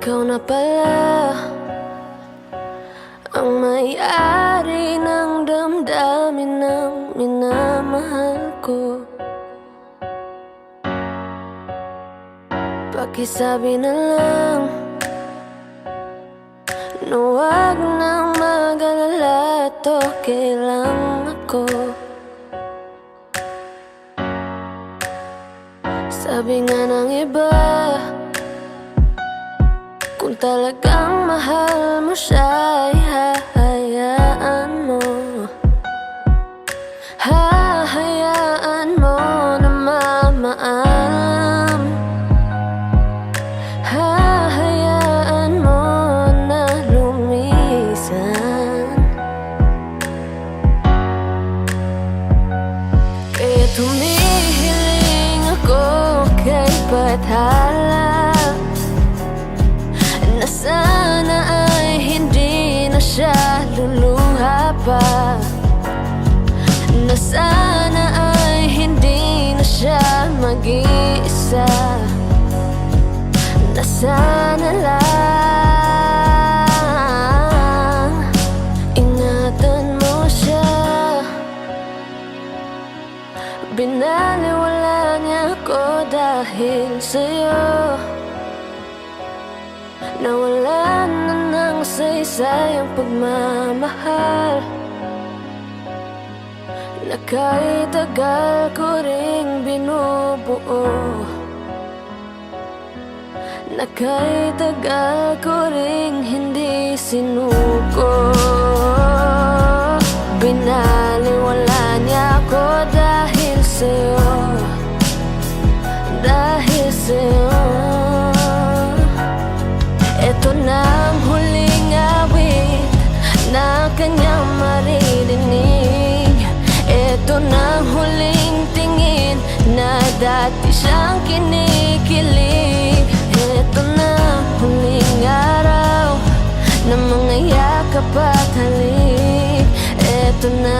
Ikaw na pala ang may-ari ng damdamin ng minamahal ko. Pakisabi na lang na huwag nang mag-alala at okay lang ako. Sabi nga ng iba, kung talagang mahal mo siya ay hahayaan mo. Hahayaan mo na mamaalam. Hahayaan mo na lumisan. Kaya tumihiling ako kay Bathala na sana ay hindi na siya luluha pa, na sana ay hindi na siya mag-iisa, na sana lang ingatan mo siya. Binaliwala niya ako dahil sa'yo. Nawala na ng saysay ang pagmamahal na kahit tagal ko ring binubuo, na kahit tagal ko ring hindi sinuko. Binaliwala niya ako dahil sa'yo, dahil sa'yo. Ito na ang huling awit na kanyang maririnig. Ito na ang huling tingin na dati siyang kinikilig. Ito na ang huling araw na mga yakap at halik. Ito na